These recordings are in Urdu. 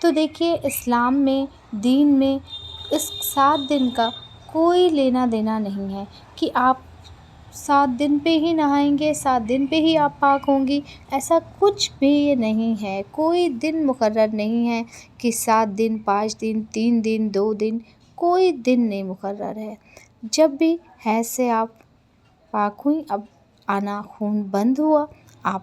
تو دیکھیے اسلام میں، دین میں اس 7 دن کا کوئی لینا دینا نہیں ہے کہ آپ 7 دن پہ ہی نہائیں گے، 7 دن پہ ہی آپ پاک ہوں گی، ایسا کچھ بھی نہیں ہے۔ کوئی دن مقرر نہیں ہے کہ 7 دن، 5 دن، 3 دن، 2 دن، کوئی دن نہیں مقرر ہے۔ جب بھی حیض سے آپ پاک ہوئیں، اب آنا خون بند ہوا، آپ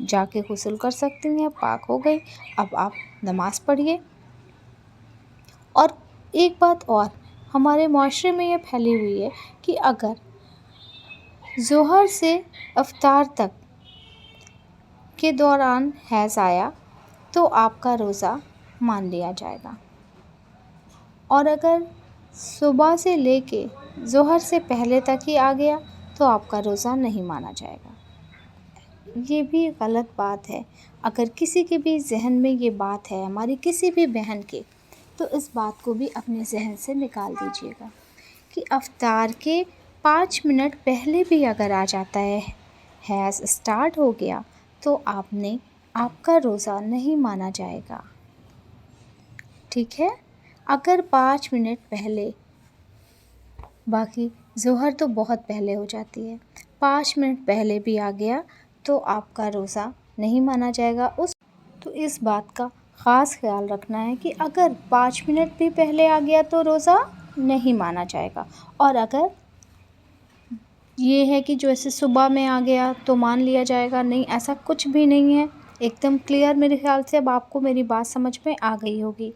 جا کے غسل کر سکتی ہیں، پاک ہو گئی، اب آپ نماز پڑھیے۔ اور ایک بات اور، ہمارے معاشرے میں یہ پھیلی ہوئی ہے کہ اگر ظہر سے افطار تک کے دوران حیض آیا تو آپ کا روزہ مان لیا جائے گا، اور اگر صبح سے لے کے ظہر سے پہلے تک ہی آ گیا تو آپ کا روزہ نہیں مانا جائے گا۔ یہ بھی غلط بات ہے۔ اگر کسی کے بھی ذہن میں یہ بات ہے، ہماری کسی بھی بہن کے، تو اس بات کو بھی اپنے ذہن سے نکال دیجیے گا کہ افطار کے 5 منٹ پہلے بھی اگر آ جاتا ہے، حیض اسٹارٹ ہو گیا، تو آپ کا روزہ نہیں مانا جائے گا، ٹھیک ہے؟ اگر 5 منٹ پہلے، باقی ظہر تو بہت پہلے ہو جاتی ہے، 5 منٹ پہلے بھی آ گیا تو آپ کا روزہ نہیں مانا جائے گا۔ تو اس بات کا خاص خیال رکھنا ہے کہ اگر 5 منٹ بھی پہلے آ گیا تو روزہ نہیں مانا جائے گا، اور اگر یہ ہے کہ جو ایسے صبح میں آ گیا تو مان لیا جائے گا، نہیں، ایسا کچھ بھی نہیں ہے۔ ایک دم کلیئر میرے خیال سے اب آپ کو میری بات سمجھ میں آ گئی ہوگی۔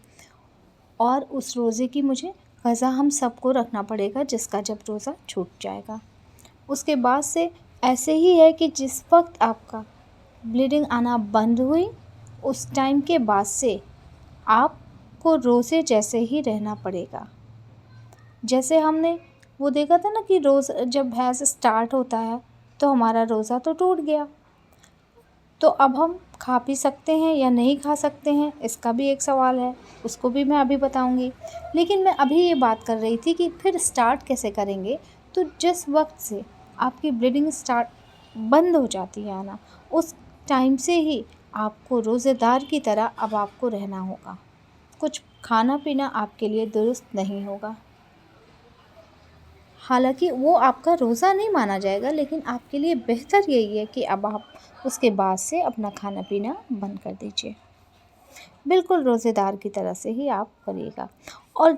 اور اس روزے کی مجھے قضا ہم سب کو رکھنا پڑے گا جس کا جب روزہ چھوٹ جائے گا۔ اس کے بعد سے ایسے ہی ہے کہ جس وقت آپ کا بلیڈنگ آنا بند ہوئی، اس ٹائم کے بعد سے آپ کو روزے جیسے ہی رہنا پڑے گا۔ جیسے ہم نے وہ دیکھا تھا نا کہ جب حیض اسٹارٹ ہوتا ہے تو ہمارا روزہ تو ٹوٹ گیا، تو اب ہم کھا پی سکتے ہیں یا نہیں کھا سکتے ہیں، اس کا بھی ایک سوال ہے، اس کو بھی میں ابھی بتاؤں گی۔ لیکن میں ابھی یہ بات کر رہی تھی کہ پھر اسٹارٹ کیسے کریں گے، تو جس وقت سے آپ کی بلیڈنگ بند ہو جاتی ہے نا، اس ٹائم سے ہی آپ کو روزے دار کی طرح اب آپ کو رہنا ہوگا، کچھ کھانا پینا آپ کے لیے درست نہیں ہوگا۔ حالانکہ وہ آپ کا روزہ نہیں مانا جائے گا، لیکن آپ کے لیے بہتر یہی ہے کہ اب آپ اس کے بعد سے اپنا کھانا پینا بند کر دیجیے، بالکل روزے دار کی طرح سے ہی آپ کریے گا۔ اور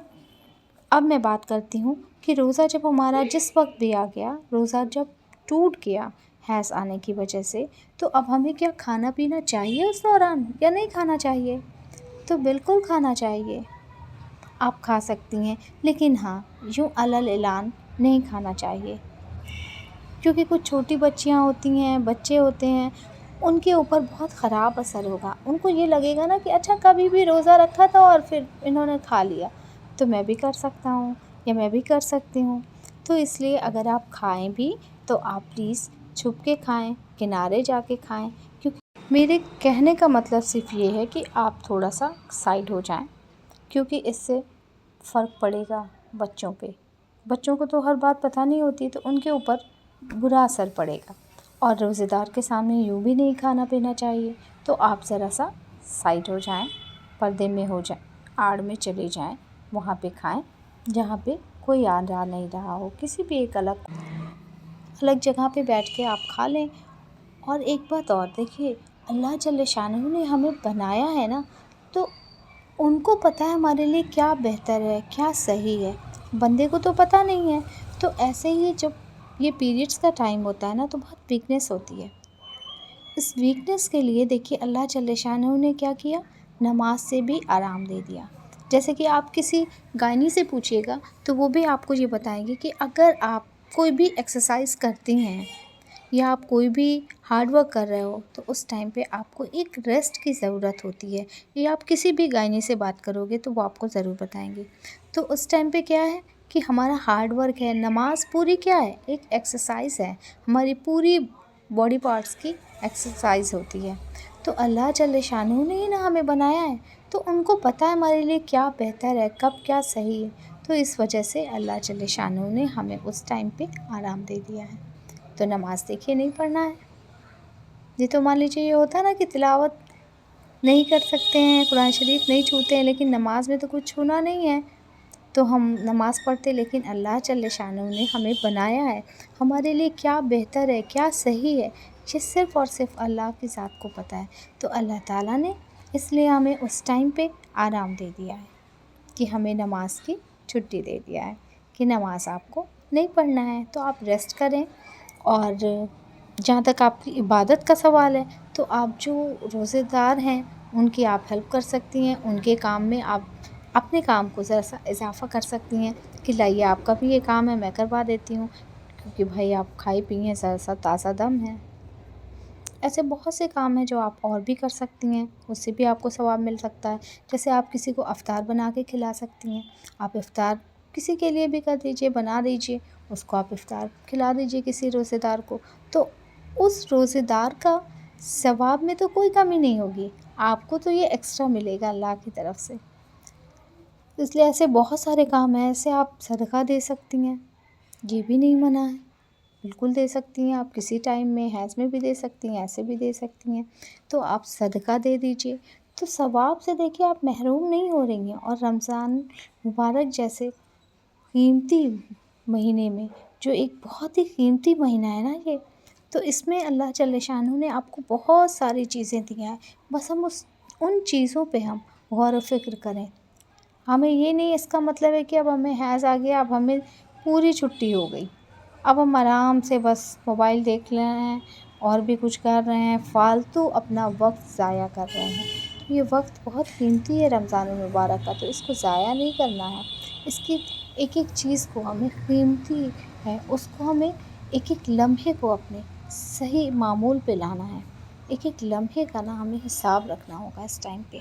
اب میں بات کرتی ہوں کہ روزہ جب ہمارا جس وقت بھی آ گیا، روزہ جب ٹوٹ گیا حیض آنے کی وجہ سے، تو اب ہمیں کیا کھانا پینا چاہیے اس دوران یا نہیں کھانا چاہیے؟ تو بالکل کھانا چاہیے، آپ کھا سکتی ہیں، لیکن ہاں، یوں علل اعلان نہیں کھانا چاہیے، کیونکہ کچھ چھوٹی بچیاں ہوتی ہیں، بچے ہوتے ہیں، ان کے اوپر بہت خراب اثر ہوگا، ان کو یہ لگے گا نا کہ اچھا کبھی بھی روزہ رکھا تھا اور پھر انہوں نے کھا لیا، تو میں بھی کر سکتا ہوں یا میں بھی کر سکتی ہوں۔ تو اس لیے اگر آپ کھائیں بھی تو آپ پلیز چھپ کے کھائیں، کنارے جا کے کھائیں، کیونکہ میرے کہنے کا مطلب صرف یہ ہے کہ آپ تھوڑا سا سائڈ ہو جائیں، کیونکہ اس سے فرق پڑے گا بچوں پہ۔ بچوں کو تو ہر بات پتہ نہیں ہوتی، تو ان کے اوپر برا اثر پڑے گا، اور روزے دار کے سامنے یوں بھی نہیں کھانا پینا چاہیے۔ تو آپ ذرا سا سائڈ ہو جائیں، پردے میں ہو جائیں، آڑ میں چلے جائیں، وہاں پہ کھائیں جہاں پہ کوئی آ جا نہیں رہا ہو، کسی بھی ایک الگ جگہ پہ بیٹھ کے آپ کھا لیں۔ اور ایک بات اور دیکھیے، اللہ جل شانہ نے ہمیں بنایا ہے نا، تو ان کو پتہ ہے ہمارے لیے کیا بہتر ہے، کیا صحیح ہے، بندے کو تو پتہ نہیں ہے۔ تو ایسے ہی جب یہ پیریڈز کا ٹائم ہوتا ہے نا، تو بہت ویکنیس ہوتی ہے، اس ویکنیس کے لیے دیکھیے اللہ جل شانہ نے کیا کیا، نماز سے بھی آرام دے دیا۔ جیسے کہ آپ کسی گائنی سے پوچھیے گا تو وہ بھی آپ کو یہ بتائیں گے کہ اگر آپ کوئی بھی ایکسرسائز کرتی ہیں یا آپ کوئی بھی ہارڈ ورک کر رہے ہو، تو اس ٹائم پہ آپ کو ایک ریسٹ کی ضرورت ہوتی ہے، یا آپ کسی بھی گائنی سے بات کرو گے تو وہ آپ کو ضرور بتائیں گے۔ تو اس ٹائم پہ کیا ہے کہ ہمارا ہارڈ ورک ہے، نماز پوری کیا ہے، ایک ایکسرسائز ہے، ہماری پوری باڈی پارٹس کی ایکسرسائز ہوتی ہے۔ تو اللہ جل شانہ نے ہی نا ہمیں بنایا ہے، تو ان کو پتہ ہے ہمارے لیے کیا بہتر ہے، کب کیا صحیح ہے، تو اس وجہ سے اللہ جل شانہ نے ہمیں اس ٹائم پہ آرام دے دیا ہے۔ تو نماز دیکھیے نہیں پڑھنا ہے، یہ تو مان لیجیے یہ ہوتا ہے نا کہ تلاوت نہیں کر سکتے ہیں، قرآن شریف نہیں چھوتے ہیں، لیکن نماز میں تو کچھ چھونا نہیں ہے، تو ہم نماز پڑھتے، لیکن اللہ جل شانہ نے ہمیں بنایا ہے، ہمارے لیے کیا بہتر ہے، کیا صحیح ہے، یہ صرف اور صرف اللہ کی ذات کو پتہ ہے۔ تو اللہ تعالیٰ نے اس لیے ہمیں اس ٹائم پہ آرام دے دیا ہے کہ ہمیں نماز کی چھٹی دے دیا ہے کہ نماز آپ کو نہیں پڑھنا ہے، تو آپ ریسٹ کریں۔ اور جہاں تک آپ کی عبادت کا سوال ہے، تو آپ جو روزے دار ہیں ان کی آپ ہیلپ کر سکتی ہیں، ان کے کام میں آپ اپنے کام کو ذرا سا اضافہ کر سکتی ہیں کہ لائیے آپ کا بھی یہ کام ہے، میں کروا دیتی ہوں، کیونکہ بھائی آپ کھائی پی ہیں، ذرا سا تازہ دم ہے۔ ایسے بہت سے کام ہیں جو آپ اور بھی کر سکتی ہیں، اس سے بھی آپ کو ثواب مل سکتا ہے۔ جیسے آپ کسی کو افطار بنا کے کھلا سکتی ہیں، آپ افطار کسی کے لیے بھی کر دیجئے، بنا دیجئے، اس کو آپ افطار کھلا دیجئے کسی روزے دار کو، تو اس روزے دار کا ثواب میں تو کوئی کمی نہیں ہوگی، آپ کو تو یہ ایکسٹرا ملے گا اللہ کی طرف سے۔ اس لیے ایسے بہت سارے کام ہیں، ایسے آپ صدقہ دے سکتی ہیں، یہ بھی نہیں منع ہے، بالکل دے سکتی ہیں آپ، کسی ٹائم میں حیض میں بھی دے سکتی ہیں، ایسے بھی دے سکتی ہیں، تو آپ صدقہ دے دیجئے، تو ثواب سے دیکھیے آپ محروم نہیں ہو رہی ہیں۔ اور رمضان مبارک جیسے قیمتی مہینے میں، جو ایک بہت ہی قیمتی مہینہ ہے نا یہ، تو اس میں اللہ جل شانہ نے آپ کو بہت ساری چیزیں دی ہیں، بس ہم ان چیزوں پہ ہم غور و فکر کریں۔ ہمیں یہ نہیں اس کا مطلب ہے کہ اب ہمیں حیض آ گیا، اب ہمیں پوری چھٹی ہو گئی، اب ہم آرام سے بس موبائل دیکھ رہے ہیں اور بھی کچھ کر رہے ہیں، فالتو اپنا وقت ضائع کر رہے ہیں۔ یہ وقت بہت قیمتی ہے رمضان المبارک کا، تو اس کو ضائع نہیں کرنا ہے، اس کی ایک ایک چیز کو ہمیں قیمتی ہے، اس کو ہمیں ایک ایک لمحے کو اپنے صحیح معمول پہ لانا ہے، ایک ایک لمحے کا نا ہمیں حساب رکھنا ہوگا اس ٹائم پہ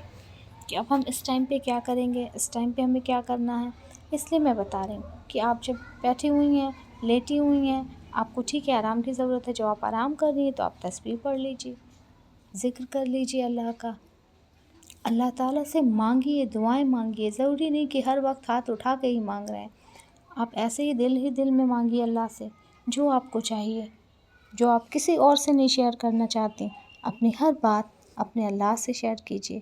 کہ اب ہم اس ٹائم پہ کیا کریں گے، اس ٹائم پہ ہمیں کیا کرنا ہے۔ اس لیے میں بتا رہی ہوں کہ آپ جب بیٹھی ہوئی ہیں، لیٹی ہوئی ہیں، آپ کو ٹھیک ہے آرام کی ضرورت ہے، جب آپ آرام کر رہی ہیں تو آپ تسبیح پڑھ لیجیے، ذکر کر لیجیے اللہ کا، اللہ تعالیٰ سے مانگیے، دعائیں مانگیے، ضروری نہیں کہ ہر وقت ہاتھ اٹھا کے ہی مانگ رہے ہیں، آپ ایسے ہی دل میں مانگیے اللہ سے جو آپ کو چاہیے، جو آپ کسی اور سے نہیں شیئر کرنا چاہتے، اپنی ہر بات اپنے اللہ سے شیئر کیجیے۔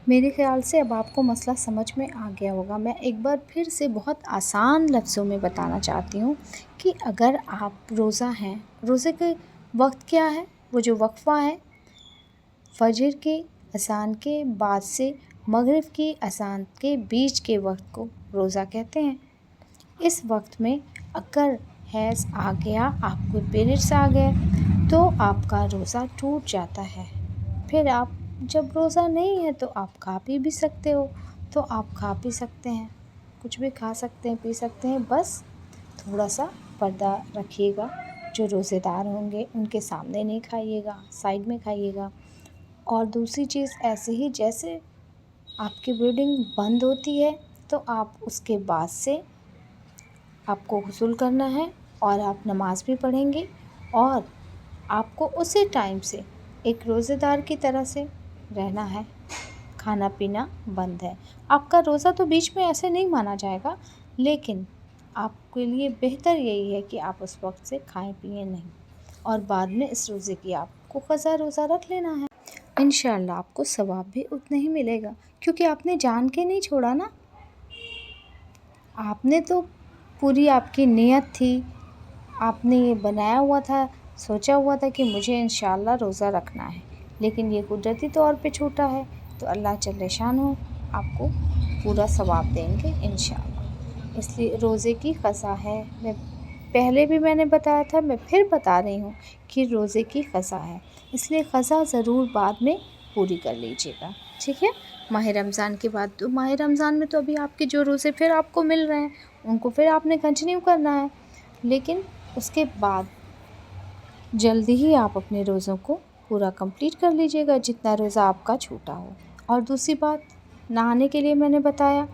میرے خیال سے اب آپ کو مسئلہ سمجھ میں آ گیا ہوگا۔ میں ایک بار پھر سے بہت آسان لفظوں میں بتانا چاہتی ہوں کہ اگر آپ روزہ ہیں، روزے کے وقت کیا ہے، وہ جو وقفہ ہے فجر کی اذان کے بعد سے مغرب کی اذان کے بیچ کے وقت کو روزہ کہتے ہیں۔ اس وقت میں اگر حیض آ گیا، آپ کو پیریڈس آ گئے، تو آپ کا روزہ ٹوٹ جاتا ہے۔ پھر آپ جب روزہ نہیں ہے تو آپ کھا پی بھی سکتے ہو، تو آپ کھا پی سکتے ہیں، کچھ بھی کھا سکتے ہیں، پی سکتے ہیں، بس تھوڑا سا پردہ رکھیے گا، جو روزے دار ہوں گے ان کے سامنے نہیں کھائیے گا، سائڈ میں کھائیے گا۔ اور دوسری چیز ایسے ہی جیسے آپ کی بلیڈنگ بند ہوتی ہے تو آپ اس کے بعد سے آپ کو غسل کرنا ہے اور آپ نماز بھی پڑھیں گے، اور آپ کو اسی ٹائم سے ایک روزے دار کی طرح سے رہنا ہے، کھانا پینا بند ہے۔ آپ کا روزہ تو بیچ میں ایسے نہیں مانا جائے گا، لیکن آپ کے لیے بہتر یہی ہے کہ آپ اس وقت سے کھائیں پئیں نہیں، اور بعد میں اس روزے کی آپ کو قضا روزہ رکھ لینا ہے۔ انشاءاللہ آپ کو ثواب بھی اتنا ہی ملے گا، کیونکہ آپ نے جان کے نہیں چھوڑا نا، آپ نے تو پوری آپ کی نیت تھی، آپ نے یہ بنایا ہوا تھا، سوچا ہوا تھا کہ مجھے انشاءاللہ روزہ رکھنا ہے، لیکن یہ قدرتی طور پہ چھوٹا ہے، تو اللہ جل شانہ آپ کو پورا ثواب دیں گے انشاءاللہ۔ اس لیے روزے کی قضا ہے، پہلے بھی میں نے بتایا تھا، میں پھر بتا رہی ہوں کہ روزے کی قضا ہے، اس لیے قضا ضرور بعد میں پوری کر لیجیے گا، ٹھیک ہے؟ ماہ رمضان کے بعد، تو ماہ رمضان میں تو ابھی آپ کے جو روزے پھر آپ کو مل رہے ہیں ان کو پھر آپ نے کنٹینیو کرنا ہے، لیکن اس کے بعد جلدی ہی آپ اپنے روزوں کو پورا کمپلیٹ کر لیجیے گا، جتنا روزہ آپ کا چھوٹا ہو۔ اور دوسری بات، نہانے کے لیے میں نے بتایا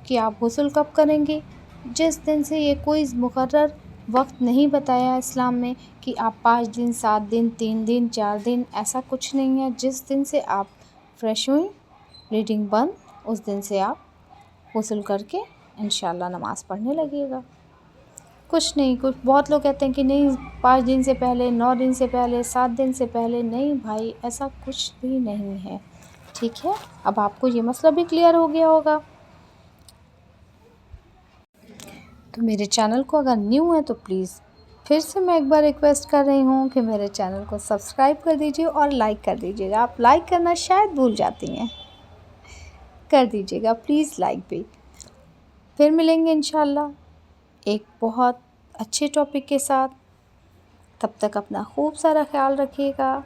کہ آپ غسل کب کریں گے، جس دن سے، یہ کوئی مقرر وقت نہیں بتایا اسلام میں کہ آپ 5 دن، 7 دن، 3 دن، 4 دن، ایسا کچھ نہیں ہے، جس دن سے آپ فریش ہوئیں، بلیڈنگ بند، اس دن سے آپ غسل کر کے انشاءاللہ نماز پڑھنے لگیے گا۔ کچھ نہیں، کچھ بہت لوگ کہتے ہیں کہ نہیں 5 دن سے پہلے، 9 دن سے پہلے، 7 دن سے پہلے، نہیں بھائی ایسا کچھ بھی نہیں ہے، ٹھیک ہے؟ اب آپ کو یہ مسئلہ بھی کلیئر ہو گیا ہوگا۔ تو میرے چینل کو اگر نیو ہے تو پلیز پھر سے میں ایک بار ریکویسٹ کر رہی ہوں کہ میرے چینل کو سبسکرائب کر دیجیے اور لائک کر دیجیے گا۔ آپ لائک کرنا شاید بھول جاتی ہیں، کر دیجیے گا پلیز لائک بھی۔ پھر ملیں گے انشاءاللہ ایک بہت اچھے ٹاپک کے ساتھ، تب تک اپنا خوب سارا خیال رکھیے گا،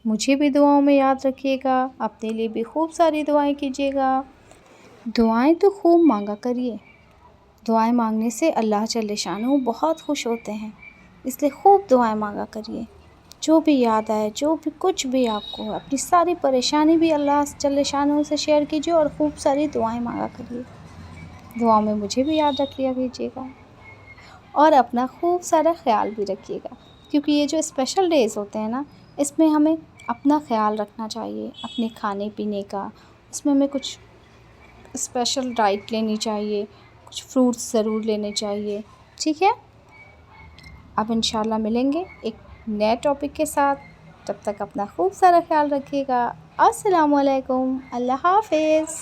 مجھے بھی دعاؤں میں یاد رکھیے گا، اپنے لیے بھی خوب ساری دعائیں کیجیے گا۔ دعائیں تو خوب مانگا کریے، دعائیں مانگنے سے اللہ جل شانہ بہت خوش ہوتے ہیں، اس لیے خوب دعائیں مانگا کریے۔ جو بھی یاد آئے، جو بھی کچھ بھی آپ کو، اپنی ساری پریشانی بھی اللہ جل شانہ سے شیئر کیجیے اور خوب ساری دعائیں مانگا کریے۔ دعاؤں میں مجھے بھی یاد رکھ لیا کیجیے گا اور اپنا خوب سارا خیال بھی رکھیے گا، کیونکہ یہ جو اسپیشل ڈیز ہوتے ہیں نا، اس میں ہمیں اپنا خیال رکھنا چاہیے، اپنے کھانے پینے کا، اس میں ہمیں کچھ اسپیشل ڈائٹ لینی چاہیے، کچھ فروٹس ضرور لینے چاہیے، ٹھیک ہے؟ اب انشاءاللہ ملیں گے ایک نئے ٹاپک کے ساتھ، تب تک اپنا خوب سارا خیال رکھیے گا۔ السلام علیکم، اللہ حافظ۔